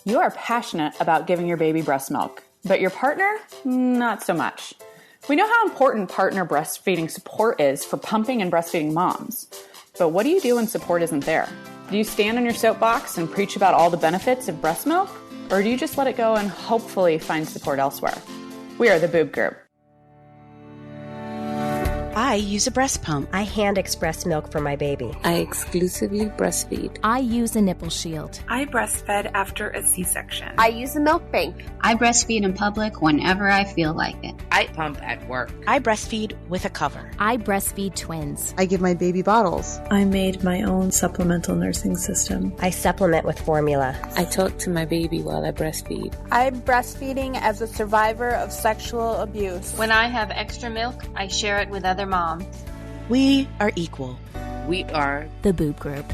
You are passionate about giving your baby breast milk, but your partner, not so much. We know how important partner breastfeeding support is for pumping and breastfeeding moms. But what do you do when support isn't there? Do you stand on your soapbox and preach about all the benefits of breast milk? Or do you just let it go and hopefully find support elsewhere? We are the Boob Group. I use a breast pump. I hand express milk for my baby. I exclusively breastfeed. I use a nipple shield. I breastfed after a C-section. I use a milk bank. I breastfeed in public whenever I feel like it. I pump at work. I breastfeed with a cover. I breastfeed twins. I give my baby bottles. I made my own supplemental nursing system. I supplement with formula. I talk to my baby while I breastfeed. I'm breastfeeding as a survivor of sexual abuse. When I have extra milk, I share it with other moms. We are equal. We are the Boob Group.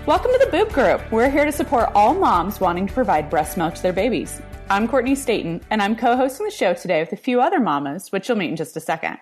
Welcome to the Boob Group. We're here to support all moms wanting to provide breast milk to their babies. I'm Courtney Staten, and I'm co-hosting the show today with a few other mamas, which you'll meet in just a second.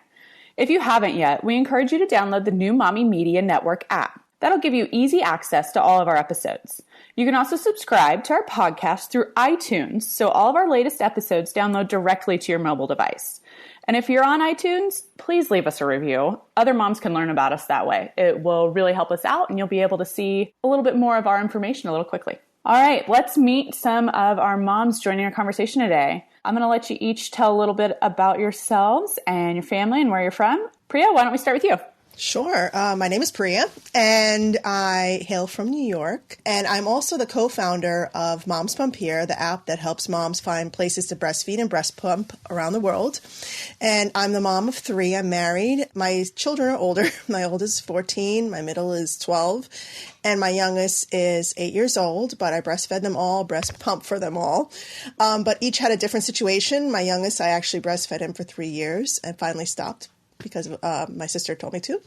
If you haven't yet, we encourage you to download the new Mommy Media Network app. That'll give you easy access to all of our episodes. You can also subscribe to our podcast through iTunes, so all of our latest episodes download directly to your mobile device. And if you're on iTunes, please leave us a review. Other moms can learn about us that way. It will really help us out, and you'll be able to see a little bit more of our information a little quickly. All right, let's meet some of our moms joining our conversation today. I'm going to let you each tell a little bit about yourselves and your family and where you're from. Priya, why don't we start with you? Sure. My name is Priya, and I hail from New York. And I'm also the co-founder of Moms Pump Here, the app that helps moms find places to breastfeed and breast pump around the world. And I'm the mom of 3. I'm married. My children are older. My oldest is 14. My middle is 12. And my youngest is 8 years old, but I breastfed them all, breast pump for them all. But each had a different situation. My youngest, I actually breastfed him for 3 years and finally stopped because my sister told me to.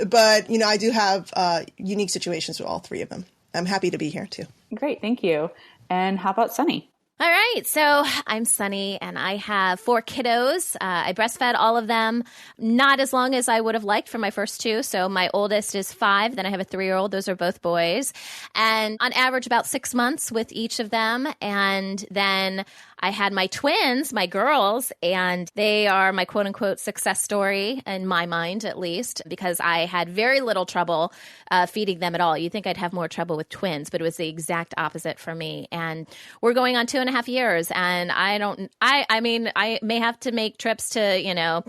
But, you know, I do have unique situations with all 3 of them. I'm happy to be here, too. Great. Thank you. And how about Sunny? All right. So I'm Sunny, and I have 4 kiddos. I breastfed all of them, not as long as I would have liked for my first 2. So my oldest is 5. Then I have a 3-year-old. Those are both boys. And on average, about 6 months with each of them. And then I had my twins, my girls, and they are my quote-unquote success story, in my mind at least, because I had very little trouble feeding them at all. You'd think I'd have more trouble with twins, but it was the exact opposite for me. And we're going on 2.5 years, and I mean, I may have to make trips to,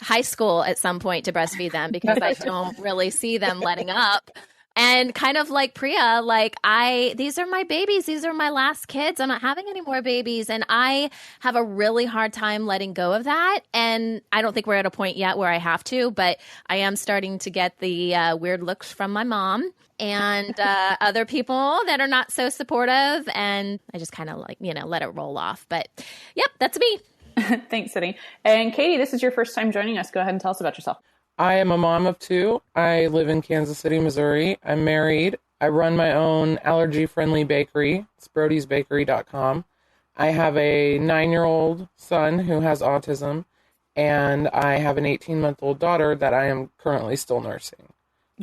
high school at some point to breastfeed them because I don't really see them letting up. And kind of like Priya, these are my babies. These are my last kids. I'm not having any more babies. And I have a really hard time letting go of that. And I don't think we're at a point yet where I have to, but I am starting to get the weird looks from my mom and other people that are not so supportive. And I just kind of let it roll off. But yep, that's me. Thanks, Sunny. And Katie, this is your first time joining us. Go ahead and tell us about yourself. I am a mom of 2. I live in Kansas City, Missouri. I'm married. I run my own allergy-friendly bakery. It's brodysbakery.com. I have a 9-year-old son who has autism, and I have an 18-month-old daughter that I am currently still nursing.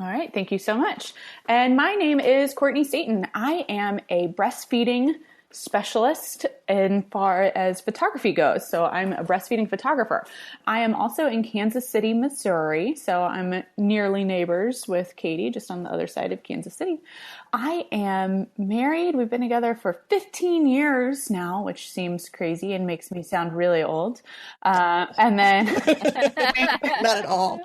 All right. Thank you so much. And my name is Courtney Staten. I am a breastfeeding specialist as far as photography goes. So I'm a breastfeeding photographer. I am also in Kansas City, Missouri. So I'm nearly neighbors with Katie, just on the other side of Kansas City. I am married. We've been together for 15 years now, which seems crazy and makes me sound really old. And then not at all.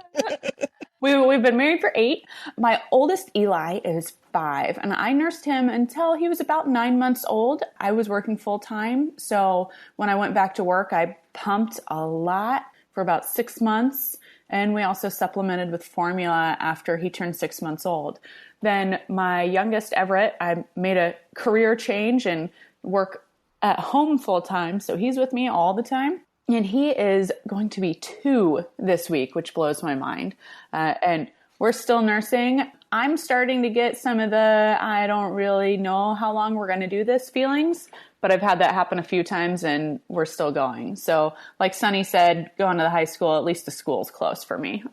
We've been married for 8. My oldest Eli is 5, and I nursed him until he was about 9 months old. I was working full time, so when I went back to work, I pumped a lot for about 6 months, and we also supplemented with formula after he turned 6 months old. Then my youngest, Everett, I made a career change and work at home full time, so he's with me all the time. And he is going to be 2 this week, which blows my mind. And we're still nursing. I'm starting to get some of the, I don't really know how long we're going to do this feelings, but I've had that happen a few times and we're still going. So like Sunny said, going to the high school, at least the school's close for me.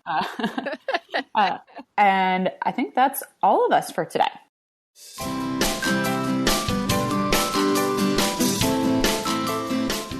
And I think that's all of us for today.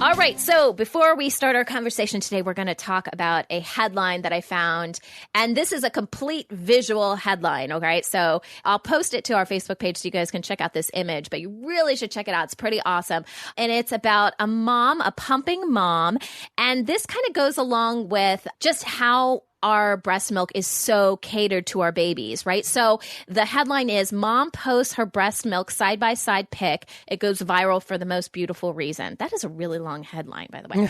All right, so before we start our conversation today, we're going to talk about a headline that I found. And this is a complete visual headline, okay? So I'll post it to our Facebook page so you guys can check out this image, but you really should check it out. It's pretty awesome. And it's about a mom, a pumping mom. And this kind of goes along with just how our breast milk is so catered to our babies, right? So the headline is Mom posts her breast milk side-by-side pic. It goes viral for the most beautiful reason. That is a really long headline, by the way.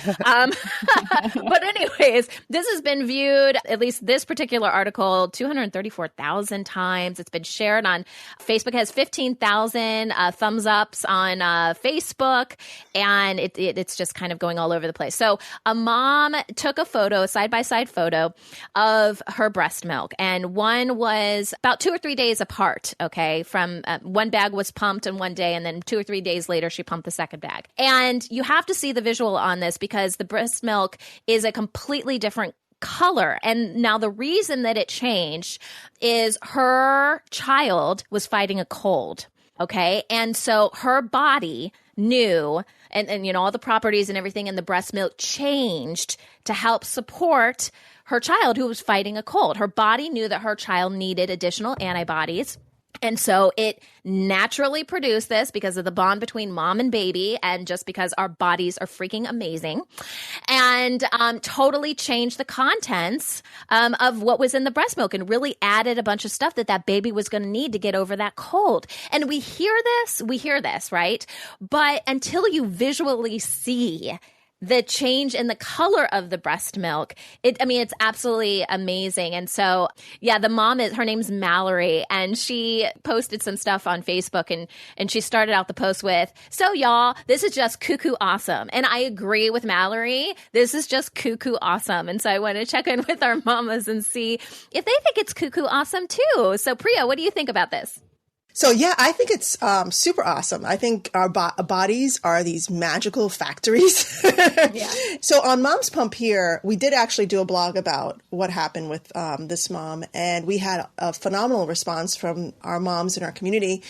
But anyways, this has been viewed, at least this particular article, 234,000 times. It's been shared on Facebook. It has 15,000 thumbs ups on Facebook, and it's just kind of going all over the place. So a mom took a photo, a side-by-side photo of her breast milk. And one was about 2 or 3 days apart, okay? From one bag was pumped in one day, and then 2 or 3 days later, she pumped the second bag. And you have to see the visual on this because the breast milk is a completely different color. And now the reason that it changed is her child was fighting a cold, okay? And so her body knew, and you know, all the properties and everything in the breast milk changed to help support her child who was fighting a cold. Her body knew that her child needed additional antibodies. And so it naturally produced this because of the bond between mom and baby, and just because our bodies are freaking amazing, and totally changed the contents of what was in the breast milk, and really added a bunch of stuff that baby was going to need to get over that cold. And we hear this, right? But until you visually see the change in the color of the breast milk, it's absolutely amazing. And so, yeah, the mom her name's Mallory, and she posted some stuff on Facebook, and she started out the post with, "So y'all, this is just cuckoo awesome." And I agree with Mallory. This is just cuckoo awesome. And so I want to check in with our mamas and see if they think it's cuckoo awesome too. So Priya, what do you think about this? So, yeah, I think it's super awesome. I think our bodies are these magical factories. Yeah. So on Mom's Pump Here, we did actually do a blog about what happened with this mom, and we had a phenomenal response from our moms in our community.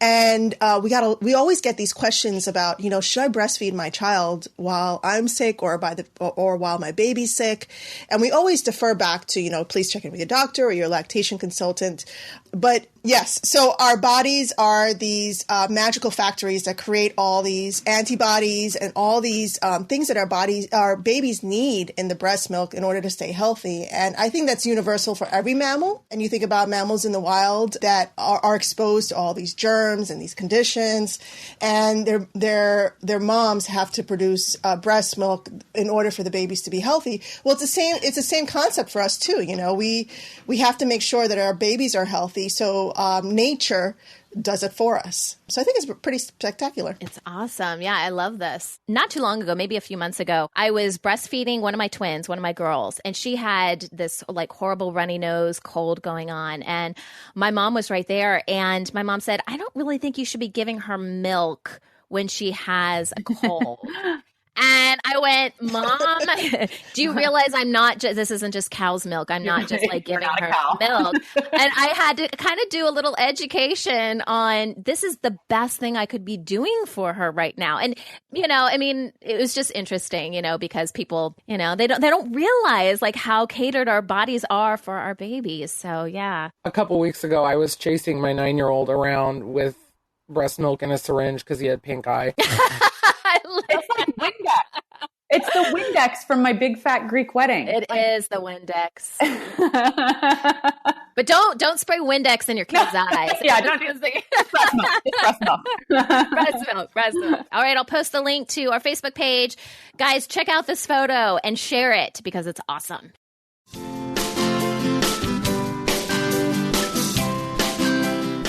And we always get these questions about, you know, should I breastfeed my child while I'm sick or while my baby's sick? And we always defer back to, you know, please check in with your doctor or your lactation consultant. But yes, so our bodies are these magical factories that create all these antibodies and all these things that our babies need in the breast milk in order to stay healthy. And I think that's universal for every mammal. And you think about mammals in the wild that are exposed to all these germs and these conditions, and their moms have to produce breast milk in order for the babies to be healthy. Well, it's the same concept for us too. You know, we have to make sure that our babies are healthy. So nature does it for us. So I think it's pretty spectacular. It's awesome. Yeah, I love this. Not too long ago, maybe a few months ago, I was breastfeeding one of my twins, one of my girls, and she had this like horrible runny nose cold going on. And my mom was right there. And my mom said, "I don't really think you should be giving her milk when she has a cold." And I went, "Mom, do you realize this isn't just cow's milk. I'm not just like giving her milk." And I had to kind of do a little education on this is the best thing I could be doing for her right now. And, you know, I mean, it was just interesting, you know, because people, you know, they don't realize like how catered our bodies are for our babies. So, yeah. A couple weeks ago, I was chasing my 9-year-old around with breast milk in a syringe because he had pink eye. That's like Windex. It's the Windex from my big fat Greek wedding. It is the Windex. But don't spray Windex in your kids' eyes. Yeah, don't do this. Breast milk. Breast milk. All right, I'll post the link to our Facebook page. Guys, check out this photo and share it because it's awesome.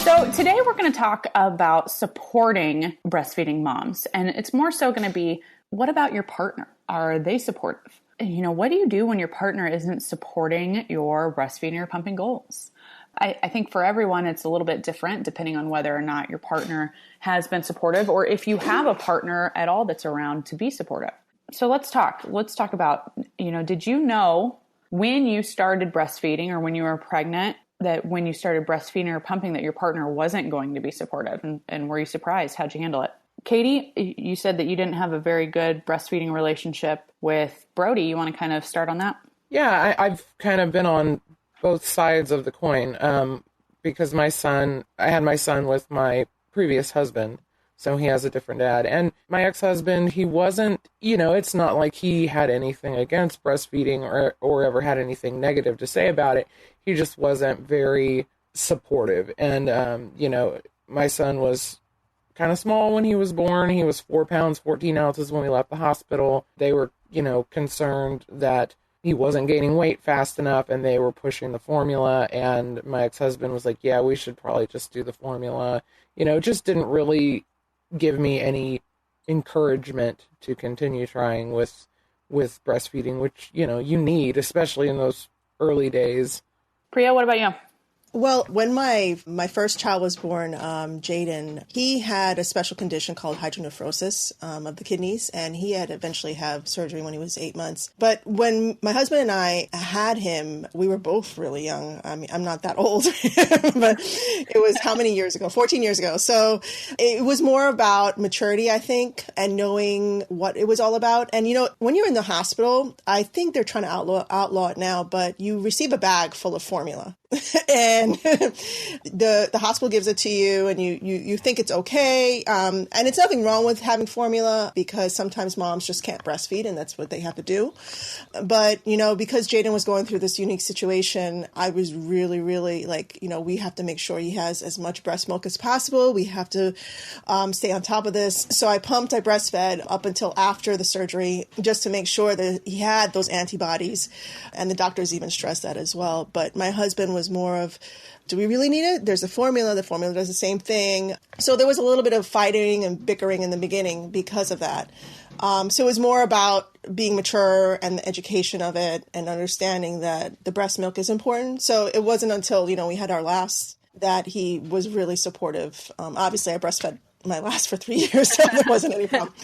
So today we're going to talk about supporting breastfeeding moms. And it's more so going to be, what about your partner? Are they supportive? You know, what do you do when your partner isn't supporting your breastfeeding or pumping goals? I think for everyone, it's a little bit different depending on whether or not your partner has been supportive or if you have a partner at all that's around to be supportive. So let's talk about, you know, did you know when you started breastfeeding or when you were pregnant that when you started breastfeeding or pumping that your partner wasn't going to be supportive? And were you surprised? How'd you handle it? Katie, you said that you didn't have a very good breastfeeding relationship with Brody. You want to kind of start on that? Yeah, I've kind of been on both sides of the coin because I had my son with my previous husband, so he has a different dad. And my ex-husband, he wasn't, it's not like he had anything against breastfeeding or ever had anything negative to say about it. He just wasn't very supportive. And, my son was kind of small when he was born. He was 4 pounds, 14 ounces when we left the hospital. They were, concerned that he wasn't gaining weight fast enough and they were pushing the formula. And my ex-husband was like, yeah, we should probably just do the formula. Just didn't really give me any encouragement to continue trying with breastfeeding, which, you need, especially in those early days. Priya, what about you? Well, when my first child was born, Jaden, he had a special condition called hydronephrosis of the kidneys, and he had eventually have surgery when he was 8 months. But when my husband and I had him, we were both really young. I mean, I'm not that old, but it was how many years ago? 14 years ago. So it was more about maturity, I think, and knowing what it was all about. And, when you're in the hospital, I think they're trying to outlaw it now, but you receive a bag full of formula. And the hospital gives it to you and you think it's okay. And it's nothing wrong with having formula because sometimes moms just can't breastfeed and that's what they have to do. But, because Jaden was going through this unique situation, I was really, really we have to make sure he has as much breast milk as possible. We have to stay on top of this. So I breastfed up until after the surgery just to make sure that he had those antibodies. And the doctors even stressed that as well. But my husband was more of, do we really need it? There's a formula. The formula does the same thing. So there was a little bit of fighting and bickering in the beginning because of that. So it was more about being mature and the education of it and understanding that the breast milk is important. So it wasn't until, we had our last that he was really supportive. Obviously, I breastfed my last for 3 years, so there wasn't any problem.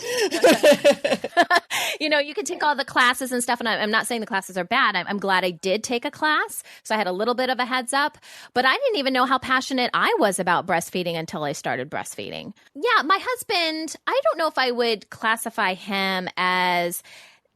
You can take all the classes and stuff, and I'm not saying the classes are bad. I'm glad I did take a class, so I had a little bit of a heads up. But I didn't even know how passionate I was about breastfeeding until I started breastfeeding. Yeah, my husband, I don't know if I would classify him as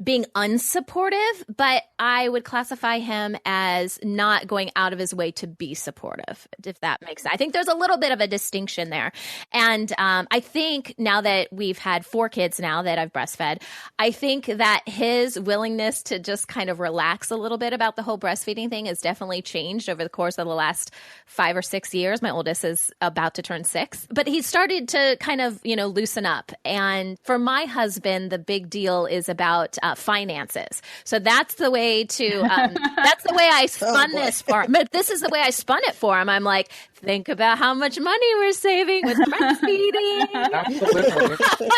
being unsupportive, but I would classify him as not going out of his way to be supportive, if that makes sense. I think there's a little bit of a distinction there. And I think now that we've had 4 kids now that I've breastfed, I think that his willingness to just kind of relax a little bit about the whole breastfeeding thing has definitely changed over the course of the last 5 or 6 years. My oldest is about to turn 6, but he started to kind of, loosen up. And for my husband, the big deal is about finances. So that's the way to, that's the way I spun this for him. But this is the way I spun it for him. I'm like, think about how much money we're saving with breastfeeding. Absolutely.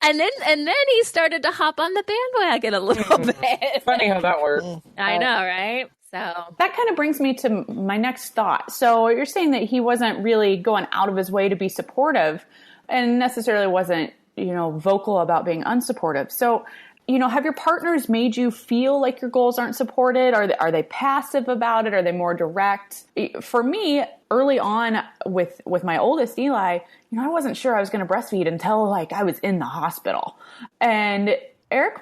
and then he started to hop on the bandwagon a little bit. Funny how that works. I know, right? So that kind of brings me to my next thought. So you're saying that he wasn't really going out of his way to be supportive and necessarily wasn't, vocal about being unsupportive. So, have your partners made you feel like your goals aren't supported? Are they passive about it? Are they more direct? For me, early on with my oldest, Eli, I wasn't sure I was going to breastfeed until I was in the hospital. And Eric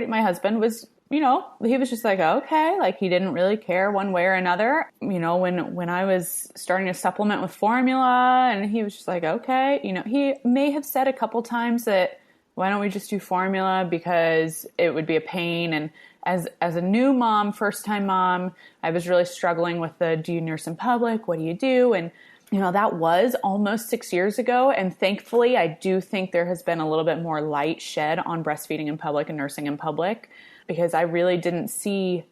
my husband was, he was just like, okay, he didn't really care one way or another. When I was starting to supplement with formula and he was just like, okay, he may have said a couple times that, why don't we just do formula because it would be a pain. And as a new mom, first time mom, I was really struggling with do you nurse in public? What do you do? And, that was almost 6 years ago. And thankfully, I do think there has been a little bit more light shed on breastfeeding in public and nursing in public because I really didn't see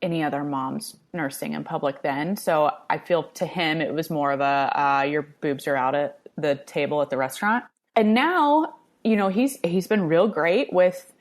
any other moms nursing in public then. So I feel to him, it was more of your boobs are out at the table at the restaurant. And now, he's been real great with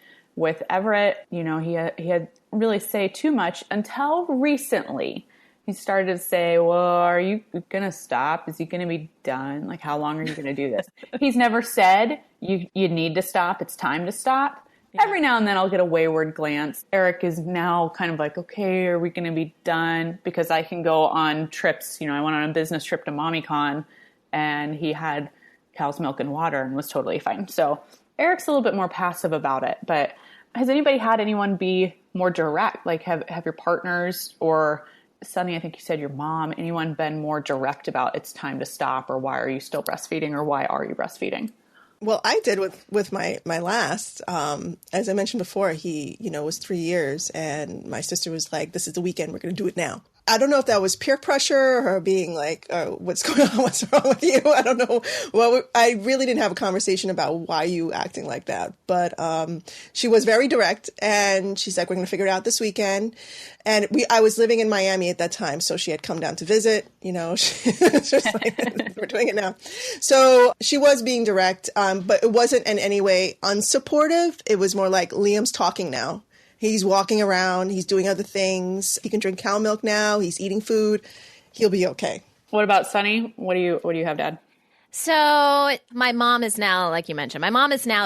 Everett. He had really say too much until recently. He started to say, well, are you going to stop? Is he going to be done? How long are you going to do this? He's never said you need to stop. It's time to stop. Every now and then I'll get a wayward glance. Eric is now kind of like, okay, are we going to be done? Because I can go on trips. I went on a business trip to MommyCon and he had cow's milk and water and was totally fine. So Eric's a little bit more passive about it. But has anybody had anyone be more direct? Like have your partners or Sunny, I think you said your mom, anyone been more direct about it's time to stop, or why are you still breastfeeding, or why are you breastfeeding? Well, I did with my last. As I mentioned before, he, was 3 years, and my sister was like, this is the weekend, we're going to do it now. I don't know if that was peer pressure or being like, oh, what's going on? What's wrong with you? I don't know. Well, I really didn't have a conversation about why you acting like that. But she was very direct, and she's like, we're going to figure it out this weekend. And I was living in Miami at that time, so she had come down to visit. She's just like, we're doing it now. So she was being direct, but it wasn't in any way unsupportive. It was more like, Liam's talking now. He's walking around. He's doing other things. He can drink cow milk now. He's eating food. He'll be okay. What about Sunny? What do you have, Dad? So my mom is now, like you mentioned,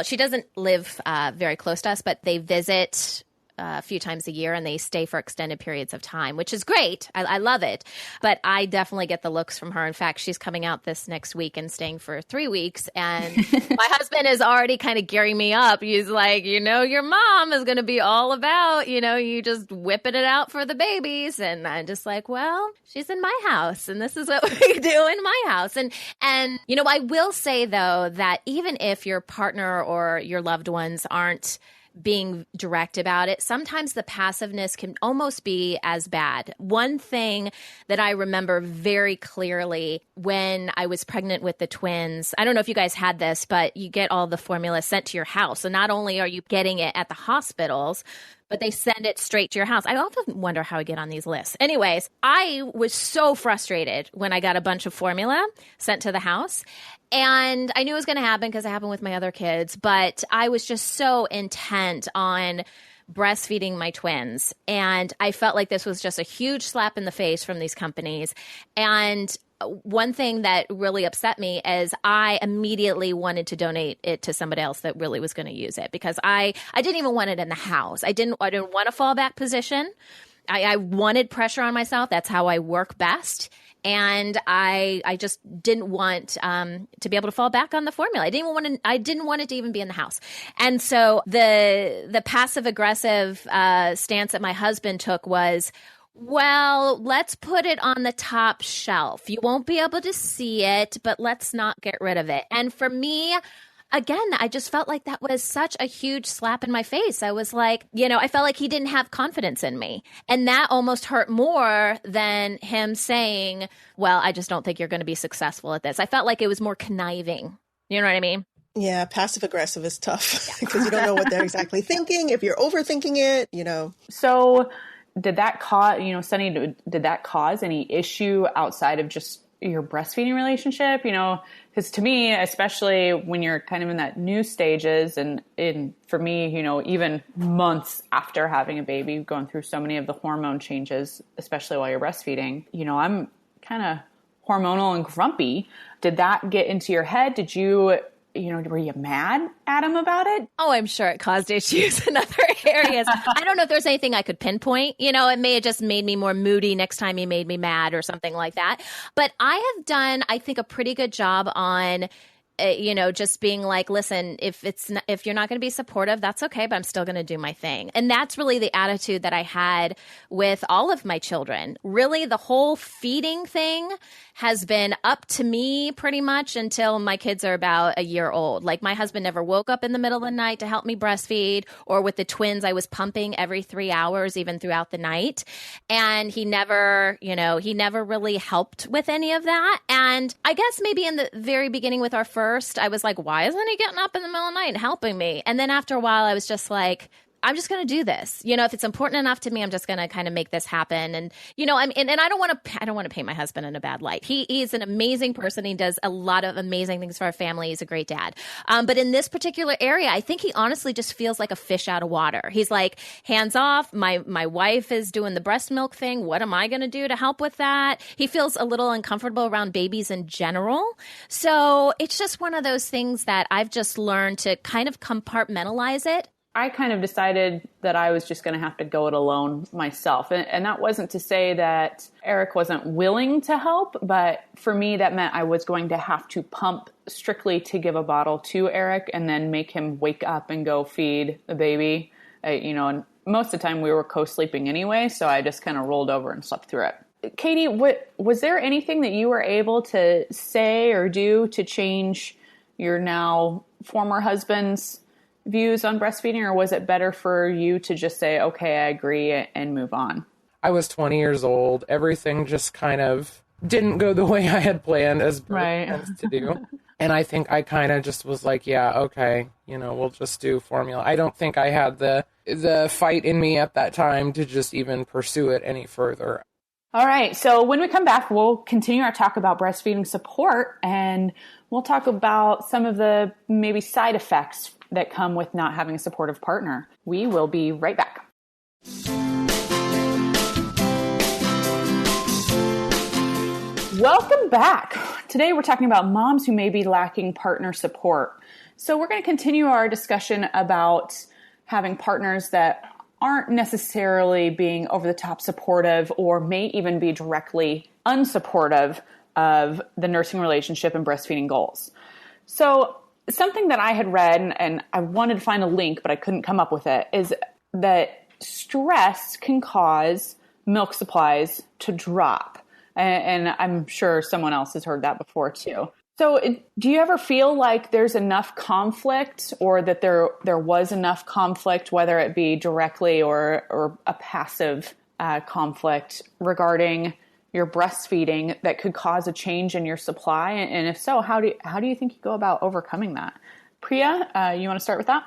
she doesn't live very close to us, but they visit a few times a year and they stay for extended periods of time, which is great. I love it. But I definitely get the looks from her. In fact, she's coming out this next week and staying for 3 weeks. And my husband is already kind of gearing me up. He's like, your mom is going to be all about, you just whipping it out for the babies. And I'm just like, well, she's in my house and this is what we do in my house. And I will say, though, that even if your partner or your loved ones aren't being direct about it, sometimes the passiveness can almost be as bad. One thing that I remember very clearly when I was pregnant with the twins, I don't know if you guys had this, but you get all the formula sent to your house. So not only are you getting it at the hospitals, but they send it straight to your house. I often wonder how I get on these lists. Anyways, I was so frustrated when I got a bunch of formula sent to the house. And I knew it was going to happen because it happened with my other kids, but I was just so intent on breastfeeding my twins. And I felt like this was just a huge slap in the face from these companies. And one thing that really upset me is I immediately wanted to donate it to somebody else that really was going to use it, because I didn't even want it in the house. I didn't want a fallback position. I wanted pressure on myself. That's how I work best. And I just didn't want to be able to fall back on the formula. I didn't want it to even be in the house. And so the passive aggressive stance that my husband took was, well, let's put it on the top shelf. You won't be able to see it, but let's not get rid of it. And for me, again, I just felt like that was such a huge slap in my face. I was like, I felt like he didn't have confidence in me. And that almost hurt more than him saying, well, I just don't think you're going to be successful at this. I felt like it was more conniving. You know what I mean? Yeah, passive aggressive is tough because you don't know what they're exactly thinking, if you're overthinking it, So did that cause, Sunny, did that cause any issue outside of just your breastfeeding relationship? Because to me, especially when you're kind of in that new stages, and for me, even months after having a baby, going through so many of the hormone changes, especially while you're breastfeeding, I'm kind of hormonal and grumpy. Did that get into your head? Did you, were you mad at him about it? Oh, I'm sure it caused issues in other areas. I don't know if there's anything I could pinpoint. It may have just made me more moody next time he made me mad or something like that. But I have done, I think, a pretty good job on just being like, listen, if you're not going to be supportive, that's okay, but I'm still going to do my thing. And that's really the attitude that I had with all of my children. Really, the whole feeding thing has been up to me pretty much until my kids are about a year old. Like, my husband never woke up in the middle of the night to help me breastfeed, or with the twins, I was pumping every 3 hours, even throughout the night. And he never really helped with any of that. And I guess maybe in the very beginning with our first, I was like, why isn't he getting up in the middle of the night and helping me? And then after a while, I was just like, I'm just going to do this. If it's important enough to me, I'm just going to kind of make this happen. And, I don't want to paint my husband in a bad light. He's an amazing person. He does a lot of amazing things for our family. He's a great dad. But in this particular area, I think he honestly just feels like a fish out of water. He's like, hands off. My wife is doing the breast milk thing. What am I going to do to help with that? He feels a little uncomfortable around babies in general. So it's just one of those things that I've just learned to kind of compartmentalize it. I kind of decided that I was just going to have to go it alone myself. And that wasn't to say that Eric wasn't willing to help, but for me, that meant I was going to have to pump strictly to give a bottle to Eric and then make him wake up and go feed the baby. And most of the time we were co-sleeping anyway, so I just kind of rolled over and slept through it. Katie, was there anything that you were able to say or do to change your now former husband's views on breastfeeding, or was it better for you to just say, okay, I agree and move on? I was 20 years old. Everything just kind of didn't go the way I had planned, as birth tends to do. And I think I kind of just was like, yeah, okay, we'll just do formula. I don't think I had the fight in me at that time to just even pursue it any further. All right. So when we come back, we'll continue our talk about breastfeeding support, and we'll talk about some of the maybe side effects that come with not having a supportive partner. We will be right back. Welcome back. Today we're talking about moms who may be lacking partner support. So we're going to continue our discussion about having partners that aren't necessarily being over the top supportive or may even be directly unsupportive of the nursing relationship and breastfeeding goals. So something that I had read, and I wanted to find a link, but I couldn't come up with it, is that stress can cause milk supplies to drop. And I'm sure someone else has heard that before too. So do you ever feel like there's enough conflict, or that there was enough conflict, whether it be directly or a passive conflict regarding your breastfeeding, that could cause a change in your supply? And if so, how do you think you go about overcoming that? Priya, you want to start with that?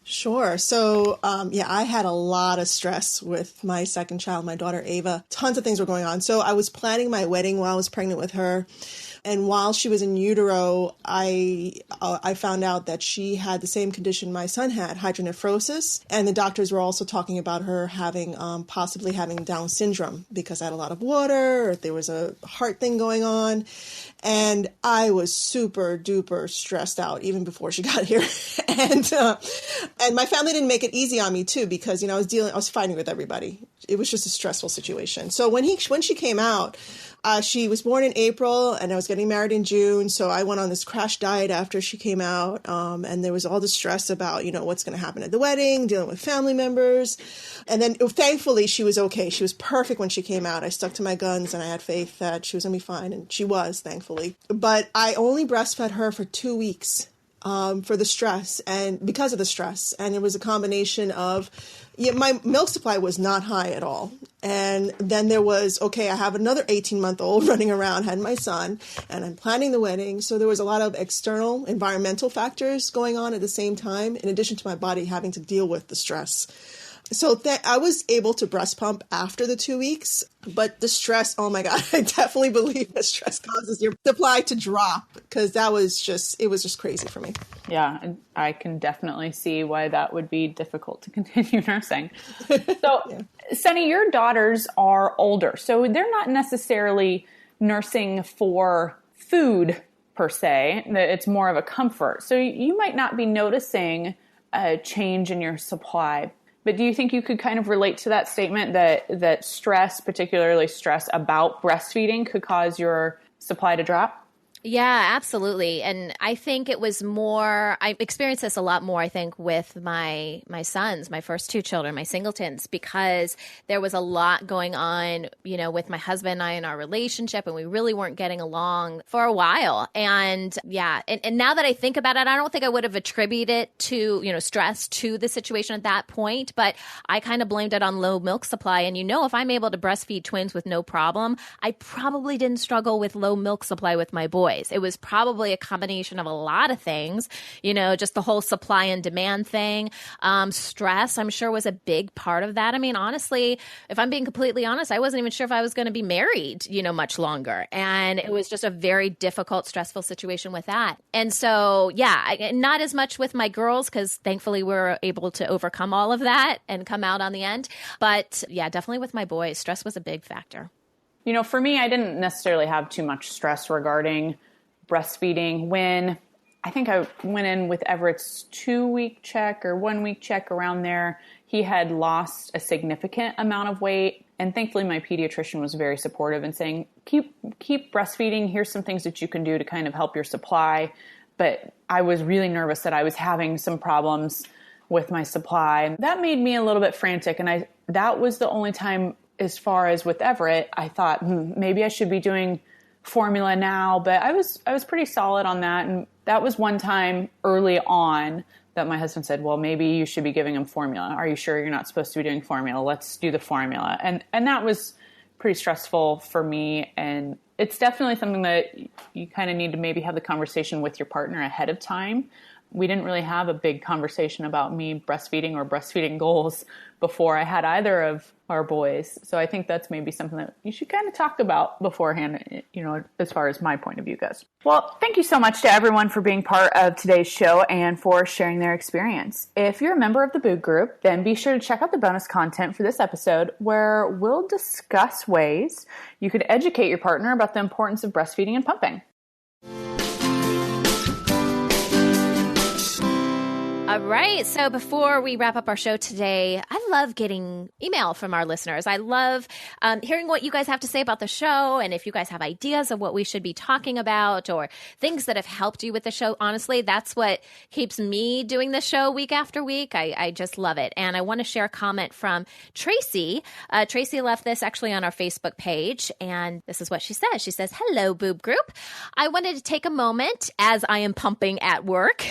Sure. So, I had a lot of stress with my second child, my daughter, Ava. Tons of things were going on. So I was planning my wedding while I was pregnant with her. And while she was in utero, I found out that she had the same condition my son had, hydronephrosis. And the doctors were also talking about her having possibly having Down syndrome, because I had a lot of water, or there was a heart thing going on. And I was super duper stressed out even before she got here. And my family didn't make it easy on me too, because, I was fighting with everybody. It was just a stressful situation. So when she came out, she was born in April and I was getting married in June. So I went on this crash diet after she came out. And there was all the stress about, what's going to happen at the wedding, dealing with family members. And then thankfully she was okay. She was perfect when she came out. I stuck to my guns and I had faith that she was going to be fine. And she was, thankfully. But I only breastfed her for 2 weeks. For the stress, and because of the stress. And it was a combination of, my milk supply was not high at all. And then there was, I have another 18-month-old running around, had my son, and I'm planning the wedding. So there was a lot of external environmental factors going on at the same time, in addition to my body having to deal with the stress. So I was able to breast pump after the 2 weeks, but the stress, oh my God, I definitely believe that stress causes your supply to drop, because it was just crazy for me. Yeah, I can definitely see why that would be difficult to continue nursing. So, yeah. Sunny, your daughters are older, so they're not necessarily nursing for food per se. It's more of a comfort. So you might not be noticing a change in your supply. But do you think you could kind of relate to that statement that stress, particularly stress about breastfeeding, could cause your supply to drop? Yeah, absolutely. And I think it was more, I experienced this a lot more, I think, with my sons, my first two children, my singletons, because there was a lot going on, with my husband and I in our relationship, and we really weren't getting along for a while. And yeah, and now that I think about it, I don't think I would have attributed it to, stress to the situation at that point, but I kind of blamed it on low milk supply. And if I'm able to breastfeed twins with no problem, I probably didn't struggle with low milk supply with my boys. It was probably a combination of a lot of things, just the whole supply and demand thing. Stress, I'm sure, was a big part of that. I mean, honestly, if I'm being completely honest, I wasn't even sure if I was going to be married, much longer. And it was just a very difficult, stressful situation with that. And so, yeah, not as much with my girls, because thankfully we were able to overcome all of that and come out on the end. But yeah, definitely with my boys, stress was a big factor. For me, I didn't necessarily have too much stress regarding breastfeeding. When I think I went in with Everett's 2-week check or 1-week check around there. He had lost a significant amount of weight. And thankfully, my pediatrician was very supportive and saying, keep breastfeeding. Here's some things that you can do to kind of help your supply. But I was really nervous that I was having some problems with my supply. That made me a little bit frantic. And that was the only time, as far as with Everett, I thought, maybe I should be doing formula now. But I was pretty solid on that. And that was one time early on that my husband said, well, maybe you should be giving him formula. Are you sure you're not supposed to be doing formula? Let's do the formula. And that was pretty stressful for me. And it's definitely something that you kind of need to maybe have the conversation with your partner ahead of time. We didn't really have a big conversation about me breastfeeding or breastfeeding goals before I had either of our boys. So I think that's maybe something that you should kind of talk about beforehand, as far as my point of view goes. Well, thank you so much to everyone for being part of today's show and for sharing their experience. If you're a member of the Boob Group, then be sure to check out the bonus content for this episode, where we'll discuss ways you could educate your partner about the importance of breastfeeding and pumping. All right. So before we wrap up our show today, I love getting email from our listeners. I love hearing what you guys have to say about the show. And if you guys have ideas of what we should be talking about or things that have helped you with the show, honestly, that's what keeps me doing the show week after week. I just love it. And I want to share a comment from Tracy. Tracy left this actually on our Facebook page. And this is what she says. She says, "Hello, Boob Group. I wanted to take a moment as I am pumping at work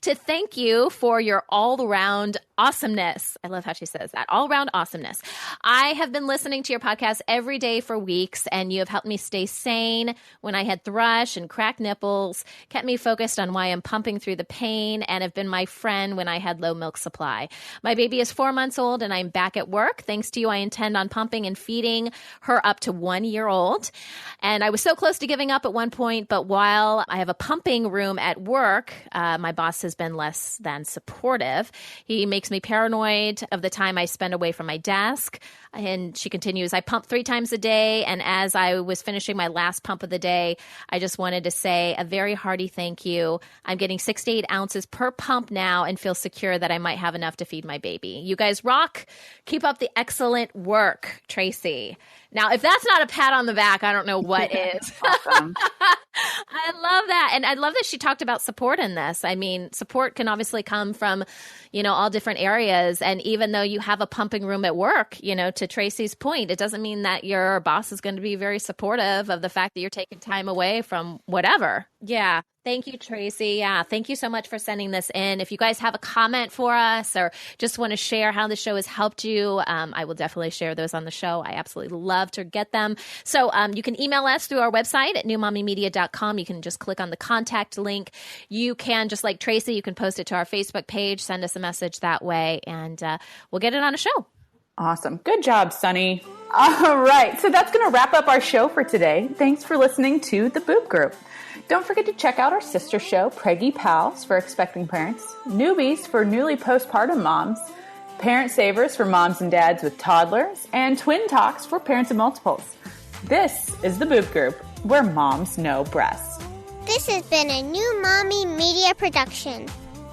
to thank you for your all-around awesomeness." I love how she says that. All-around awesomeness. I have been listening to your podcast every day for weeks, and you have helped me stay sane when I had thrush and cracked nipples, kept me focused on why I'm pumping through the pain, and have been my friend when I had low milk supply. My baby is 4 months old, and I'm back at work. Thanks to you, I intend on pumping and feeding her up to 1 year old. And I was so close to giving up at one point, but while I have a pumping room at work, my boss has been less than supportive. He makes me paranoid of the time I spend away from my desk. And she continues, "I pump 3 times a day. And as I was finishing my last pump of the day, I just wanted to say a very hearty thank you. I'm getting 6 to 8 ounces per pump now and feel secure that I might have enough to feed my baby. You guys rock. Keep up the excellent work, Tracy." Now, if that's not a pat on the back, I don't know what is. Awesome. I love that. And I love that she talked about support in this. I mean, support can obviously come from, all different areas. And even though you have a pumping room at work, to Tracy's point, it doesn't mean that your boss is going to be very supportive of the fact that you're taking time away from whatever. Yeah. Thank you, Tracy. Yeah, thank you so much for sending this in. If you guys have a comment for us or just want to share how the show has helped you, I will definitely share those on the show. I absolutely love to get them. So you can email us through our website at newmommymedia.com. You can just click on the contact link. You can, just like Tracy, you can post it to our Facebook page, send us a message that way, and we'll get it on a show. Awesome. Good job, Sunny. All right. So that's going to wrap up our show for today. Thanks for listening to The Boob Group. Don't forget to check out our sister show, Preggy Pals, for expecting parents, Newbies for newly postpartum moms, Parent Savers for moms and dads with toddlers, and Twin Talks for parents of multiples. This is The Boob Group, where moms know breast. This has been a New Mommy Media production.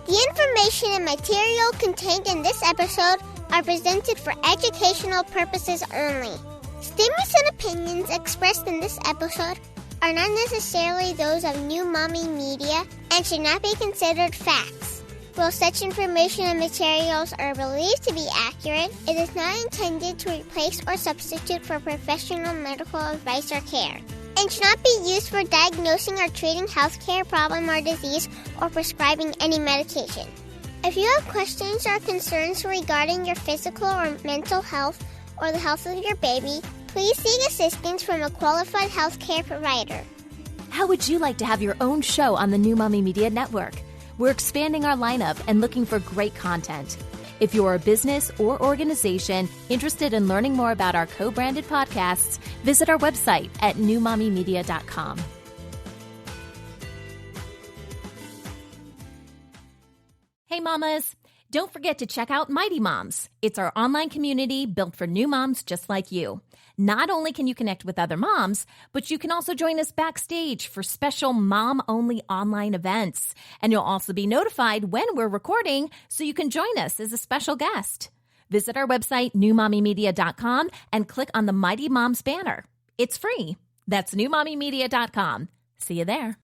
The information and material contained in this episode are presented for educational purposes only. Statements and opinions expressed in this episode are not necessarily those of New Mommy Media and should not be considered facts. While such information and materials are believed to be accurate, it is not intended to replace or substitute for professional medical advice or care, and should not be used for diagnosing or treating healthcare problem or disease or prescribing any medication. If you have questions or concerns regarding your physical or mental health or the health of your baby, please seek assistance from a qualified healthcare provider. How would you like to have your own show on the New Mommy Media Network? We're expanding our lineup and looking for great content. If you're a business or organization interested in learning more about our co-branded podcasts, visit our website at newmommymedia.com. Hey, mamas! Don't forget to check out Mighty Moms. It's our online community built for new moms just like you. Not only can you connect with other moms, but you can also join us backstage for special mom-only online events. And you'll also be notified when we're recording, so you can join us as a special guest. Visit our website, newmommymedia.com, and click on the Mighty Moms banner. It's free. That's newmommymedia.com. See you there.